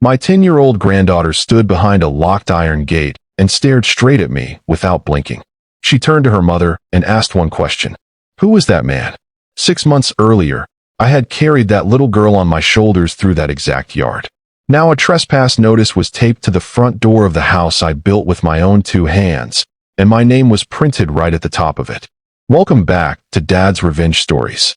My 10-year-old granddaughter stood behind a locked iron gate and stared straight at me without blinking. She turned to her mother and asked one question. Who was that man? 6 months earlier, I had carried that little girl on my shoulders through that exact yard. Now a trespass notice was taped to the front door of the house I built with my own 2 hands, and my name was printed right at the top of it. Welcome back to Dad's Revenge Stories.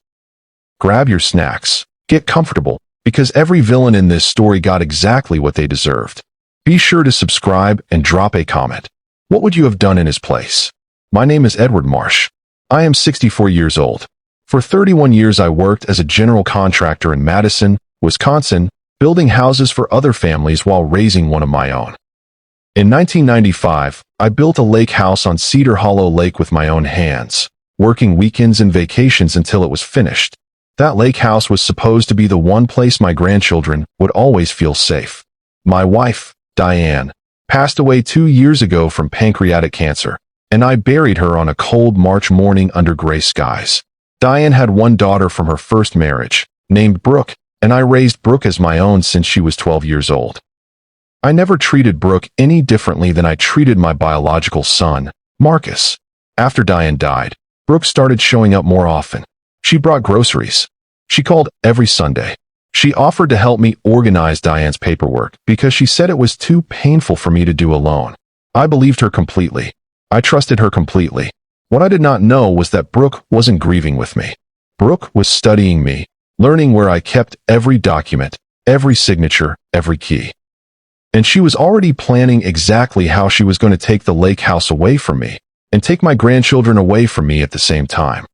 Grab your snacks, get comfortable, because every villain in this story got exactly what they deserved. Be sure to subscribe and drop a comment. What would you have done in his place? My name is Edward Marsh. I am 64 years old. For 31 years I worked as a general contractor in Madison, Wisconsin, building houses for other families while raising one of my own. In 1995, I built a lake house on Cedar Hollow Lake with my own hands, working weekends and vacations until it was finished. That lake house was supposed to be the one place my grandchildren would always feel safe. My wife, Diane, passed away 2 years ago from pancreatic cancer, and I buried her on a cold March morning under gray skies. Diane had one daughter from her first marriage, named Brooke, and I raised Brooke as my own since she was 12 years old. I never treated Brooke any differently than I treated my biological son, Marcus. After Diane died, Brooke started showing up more often. She brought groceries. She called every Sunday. She offered to help me organize Diane's paperwork because she said it was too painful for me to do alone. I believed her completely. I trusted her completely. What I did not know was that Brooke wasn't grieving with me. Brooke was studying me, learning where I kept every document, every signature, every key. And she was already planning exactly how she was going to take the lake house away from me and take my grandchildren away from me at the same time.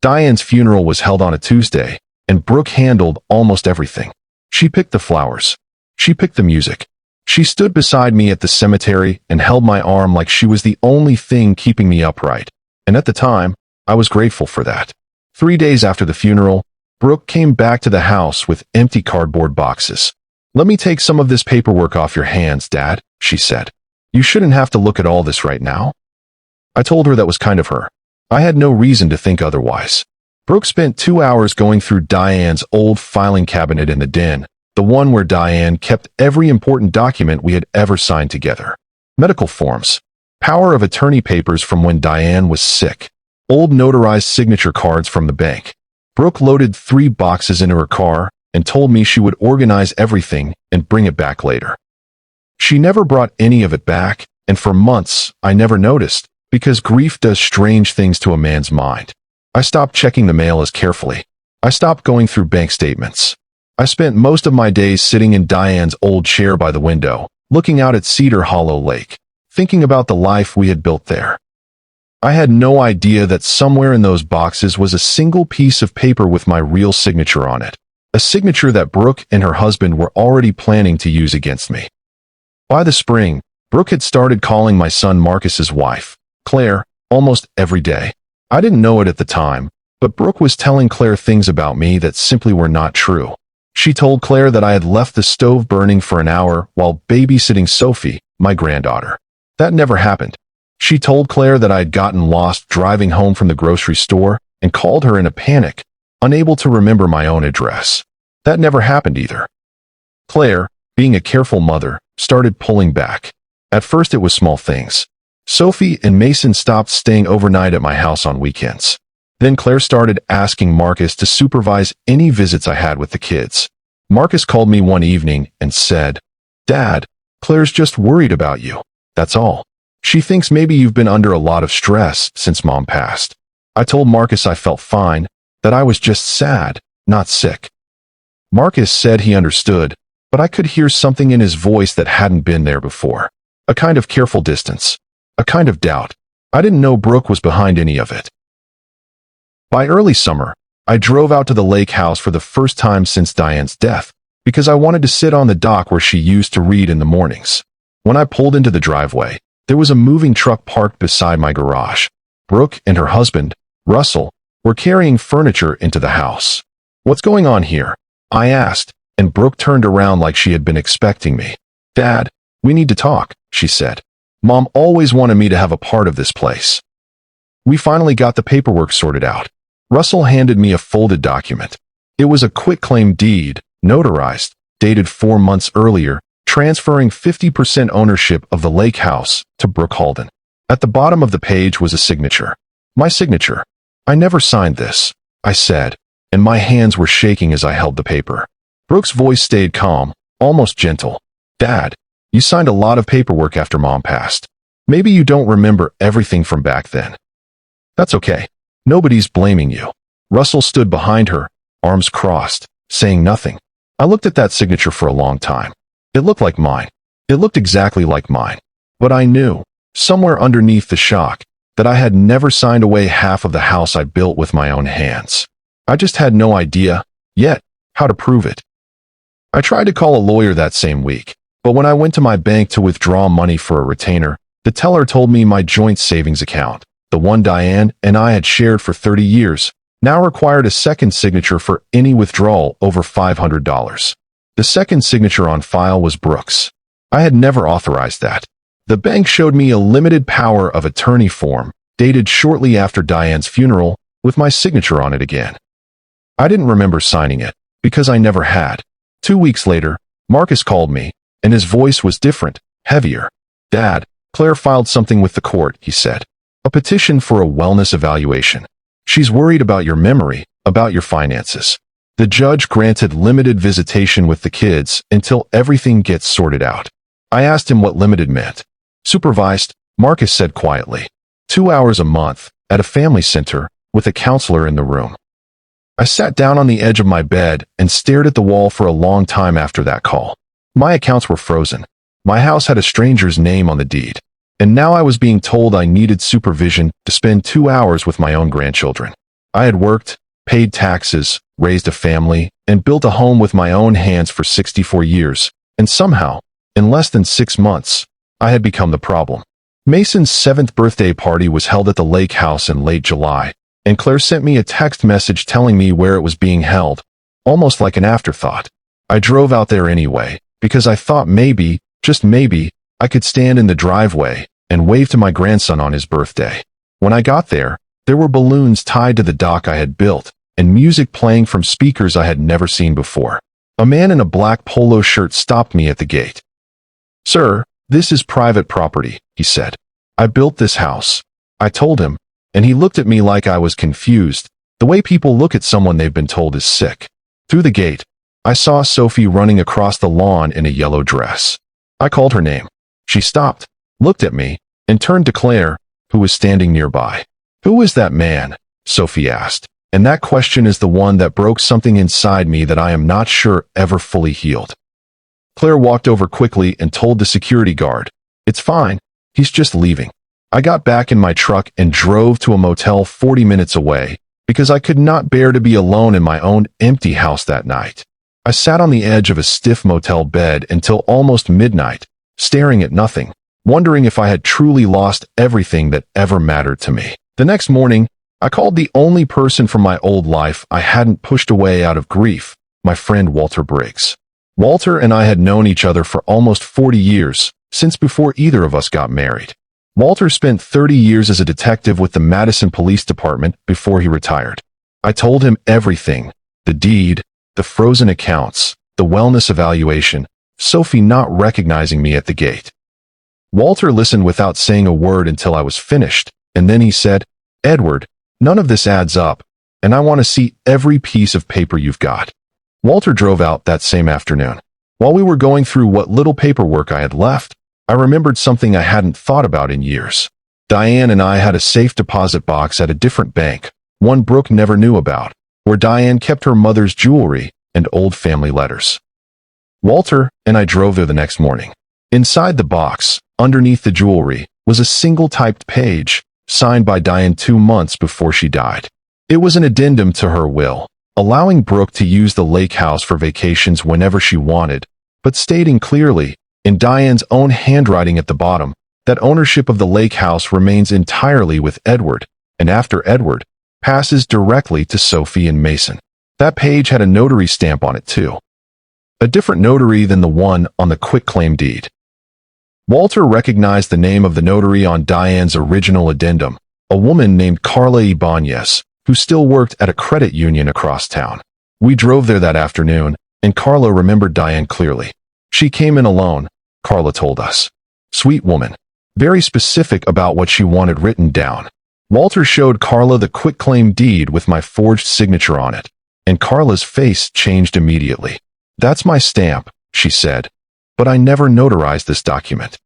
Diane's funeral was held on a Tuesday, and Brooke handled almost everything. She picked the flowers. She picked the music. She stood beside me at the cemetery and held my arm like she was the only thing keeping me upright. And at the time, I was grateful for that. 3 days after the funeral, Brooke came back to the house with empty cardboard boxes. "Let me take some of this paperwork off your hands, Dad," she said. "You shouldn't have to look at all this right now." I told her that was kind of her. I had no reason to think otherwise. Brooke spent 2 hours going through Diane's old filing cabinet in the den, the one where Diane kept every important document we had ever signed together. Medical forms, power of attorney papers from when Diane was sick, old notarized signature cards from the bank. Brooke loaded 3 boxes into her car and told me she would organize everything and bring it back later. She never brought any of it back, and for months I never noticed, because grief does strange things to a man's mind. I stopped checking the mail as carefully. I stopped going through bank statements. I spent most of my days sitting in Diane's old chair by the window, looking out at Cedar Hollow Lake, thinking about the life we had built there. I had no idea that somewhere in those boxes was a single piece of paper with my real signature on it, a signature that Brooke and her husband were already planning to use against me. By the spring, Brooke had started calling my son Marcus's wife, Claire, almost every day. I didn't know it at the time, but Brooke was telling Claire things about me that simply were not true. She told Claire that I had left the stove burning for an hour while babysitting Sophie, my granddaughter. That never happened. She told Claire that I had gotten lost driving home from the grocery store and called her in a panic, unable to remember my own address. That never happened either. Claire, being a careful mother, started pulling back. At first it was small things. Sophie and Mason stopped staying overnight at my house on weekends. Then Claire started asking Marcus to supervise any visits I had with the kids. Marcus called me one evening and said, "Dad, Claire's just worried about you. That's all. She thinks maybe you've been under a lot of stress since Mom passed." I told Marcus I felt fine, that I was just sad, not sick. Marcus said he understood, but I could hear something in his voice that hadn't been there before. A kind of careful distance. A kind of doubt. I didn't know Brooke was behind any of it. By early summer, I drove out to the lake house for the first time since Diane's death, because I wanted to sit on the dock where she used to read in the mornings. When I pulled into the driveway, there was a moving truck parked beside my garage. Brooke and her husband, Russell, were carrying furniture into the house. "What's going on here?" I asked, and Brooke turned around like she had been expecting me. "Dad, we need to talk," she said. "Mom always wanted me to have a part of this place." We finally got the paperwork sorted out. Russell handed me a folded document. It was a quitclaim deed, notarized, dated 4 months earlier, transferring 50% ownership of the lake house to Brooke Halden. At the bottom of the page was a signature. My signature. I never signed this, I said, and my hands were shaking as I held the paper. Brooke's voice stayed calm, almost gentle. Dad, you signed a lot of paperwork after Mom passed. Maybe you don't remember everything from back then. That's okay. Nobody's blaming you. Russell stood behind her, arms crossed, saying nothing. I looked at that signature for a long time. It looked like mine. It looked exactly like mine. But I knew, somewhere underneath the shock, that I had never signed away half of the house I built with my own hands. I just had no idea, yet, how to prove it. I tried to call a lawyer that same week, but when I went to my bank to withdraw money for a retainer, the teller told me my joint savings account, the one Diane and I had shared for 30 years, now required a second signature for any withdrawal over $500. The second signature on file was Brooke's. I had never authorized that. The bank showed me a limited power of attorney form, dated shortly after Diane's funeral, with my signature on it again. I didn't remember signing it, because I never had. 2 weeks later, Marcus called me, and his voice was different, heavier. Dad, Claire filed something with the court, he said. A petition for a wellness evaluation. She's worried about your memory, about your finances. The judge granted limited visitation with the kids until everything gets sorted out. I asked him what limited meant. Supervised, Marcus said quietly. 2 hours a month, at a family center, with a counselor in the room. I sat down on the edge of my bed and stared at the wall for a long time after that call. My accounts were frozen. My house had a stranger's name on the deed. And now I was being told I needed supervision to spend 2 hours with my own grandchildren. I had worked, paid taxes, raised a family, and built a home with my own hands for 64 years, and somehow, in less than 6 months, I had become the problem. Mason's 7th birthday party was held at the lake house in late July, and Claire sent me a text message telling me where it was being held, almost like an afterthought. I drove out there anyway, because I thought maybe, just maybe, I could stand in the driveway and wave to my grandson on his birthday. When I got there, there were balloons tied to the dock I had built, and music playing from speakers I had never seen before. A man in a black polo shirt stopped me at the gate. Sir, this is private property, he said. I built this house. I told him, and he looked at me like I was confused, the way people look at someone they've been told is sick. Through the gate, I saw Sophie running across the lawn in a yellow dress. I called her name. She stopped, looked at me, and turned to Claire, who was standing nearby. Who is that man? Sophie asked, and that question is the one that broke something inside me that I am not sure ever fully healed. Claire walked over quickly and told the security guard, It's fine, he's just leaving. I got back in my truck and drove to a motel 40 minutes away, because I could not bear to be alone in my own empty house that night. I sat on the edge of a stiff motel bed until almost midnight, staring at nothing, wondering if I had truly lost everything that ever mattered to me. The next morning, I called the only person from my old life I hadn't pushed away out of grief, my friend Walter Briggs. Walter and I had known each other for almost 40 years, since before either of us got married. Walter spent 30 years as a detective with the Madison Police Department before he retired. I told him everything, the deed, the frozen accounts, the wellness evaluation, Sophie not recognizing me at the gate. Walter listened without saying a word until I was finished, and then he said, Edward, none of this adds up, and I want to see every piece of paper you've got. Walter drove out that same afternoon. While we were going through what little paperwork I had left, I remembered something I hadn't thought about in years. Diane and I had a safe deposit box at a different bank, one Brooke never knew about, where Diane kept her mother's jewelry and old family letters. Walter and I drove there the next morning. Inside the box, underneath the jewelry, was a single typed page, signed by Diane 2 months before she died. It was an addendum to her will, allowing Brooke to use the lake house for vacations whenever she wanted, but stating clearly, in Diane's own handwriting at the bottom, that ownership of the lake house remains entirely with Edward, and after Edward, passes directly to Sophie and Mason. That page had a notary stamp on it too. A different notary than the one on the quitclaim deed. Walter recognized the name of the notary on Diane's original addendum, a woman named Carla Ibanez, who still worked at a credit union across town. We drove there that afternoon, and Carla remembered Diane clearly. She came in alone, Carla told us. Sweet woman. Very specific about what she wanted written down. Walter showed Carla the quitclaim deed with my forged signature on it, and Carla's face changed immediately. That's my stamp, she said, but I never notarized this document.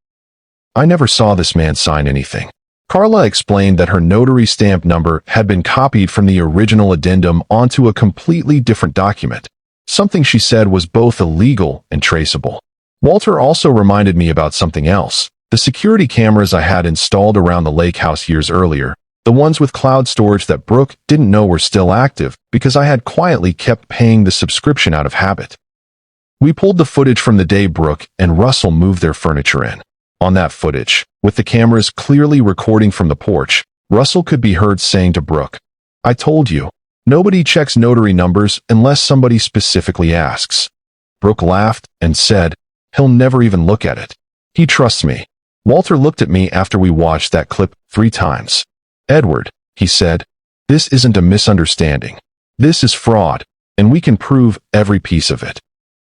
I never saw this man sign anything. Carla explained that her notary stamp number had been copied from the original addendum onto a completely different document, something she said was both illegal and traceable. Walter also reminded me about something else. The security cameras I had installed around the lake house years earlier, the ones with cloud storage that Brooke didn't know were still active because I had quietly kept paying the subscription out of habit. We pulled the footage from the day Brooke and Russell moved their furniture in. On that footage, with the cameras clearly recording from the porch, Russell could be heard saying to Brooke, "I told you, nobody checks notary numbers unless somebody specifically asks." Brooke laughed and said, "He'll never even look at it. He trusts me." Walter looked at me after we watched that clip 3 times. "Edward," he said, "this isn't a misunderstanding. This is fraud, and we can prove every piece of it."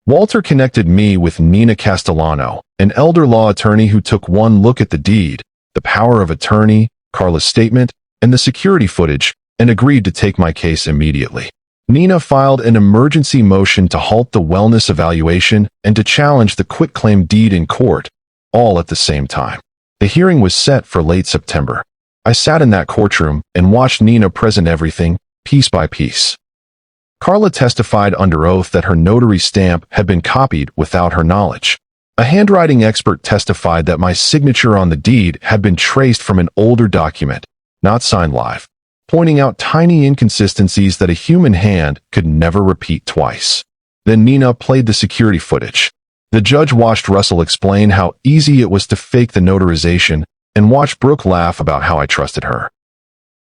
Walter connected me with Nina Castellano, an elder law attorney who took one look at the deed, the power of attorney, Carla's statement, and the security footage, and agreed to take my case immediately. Nina filed an emergency motion to halt the wellness evaluation and to challenge the quitclaim deed in court, all at the same time. The hearing was set for late September. I sat in that courtroom and watched Nina present everything, piece by piece. Carla testified under oath that her notary stamp had been copied without her knowledge. A handwriting expert testified that my signature on the deed had been traced from an older document, not signed live, pointing out tiny inconsistencies that a human hand could never repeat twice. Then Nina played the security footage. The judge watched Russell explain how easy it was to fake the notarization and watched Brooke laugh about how I trusted her.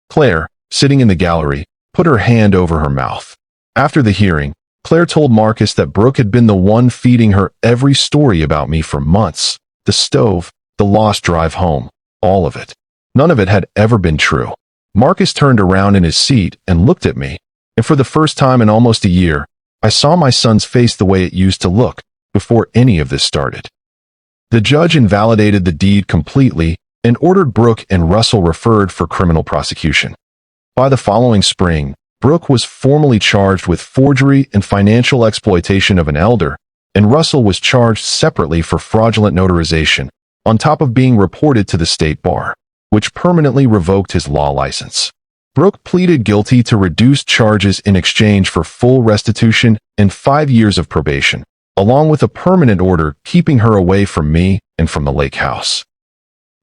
Claire, sitting in the gallery, put her hand over her mouth. After the hearing, Claire told Marcus that Brooke had been the one feeding her every story about me for months. The stove, the lost drive home, all of it. None of it had ever been true. Marcus turned around in his seat and looked at me, and for the first time in almost a year, I saw my son's face the way it used to look before any of this started. The judge invalidated the deed completely and ordered Brooke and Russell referred for criminal prosecution. By the following spring, Brooke was formally charged with forgery and financial exploitation of an elder, and Russell was charged separately for fraudulent notarization, on top of being reported to the state bar, which permanently revoked his law license. Brooke pleaded guilty to reduced charges in exchange for full restitution and 5 years of probation, along with a permanent order keeping her away from me and from the lake house.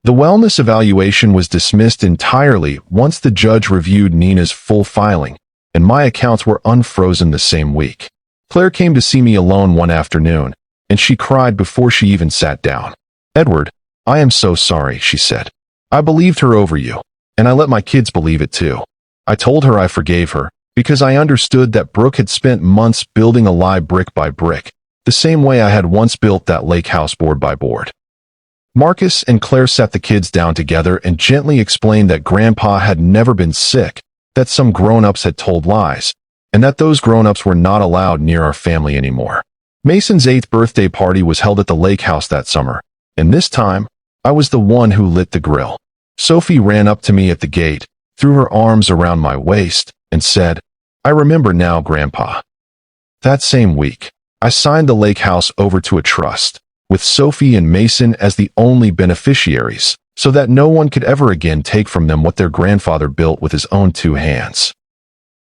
The wellness evaluation was dismissed entirely once the judge reviewed Nina's full filing, and my accounts were unfrozen the same week. Claire came to see me alone one afternoon, and she cried before she even sat down. "Edward, I am so sorry," she said. "I believed her over you, and I let my kids believe it too. I told her I forgave her, because I understood that Brooke had spent months building a lie brick by brick, the same way I had once built that lake house board by board." Marcus and Claire sat the kids down together and gently explained that Grandpa had never been sick, that some grown-ups had told lies, and that those grown-ups were not allowed near our family anymore. Mason's 8th birthday party was held at the lake house that summer, and this time, I was the one who lit the grill. Sophie ran up to me at the gate, threw her arms around my waist, and said, "I remember now, Grandpa." That same week, I signed the lake house over to a trust, with Sophie and Mason as the only beneficiaries, so that no one could ever again take from them what their grandfather built with his own 2 hands.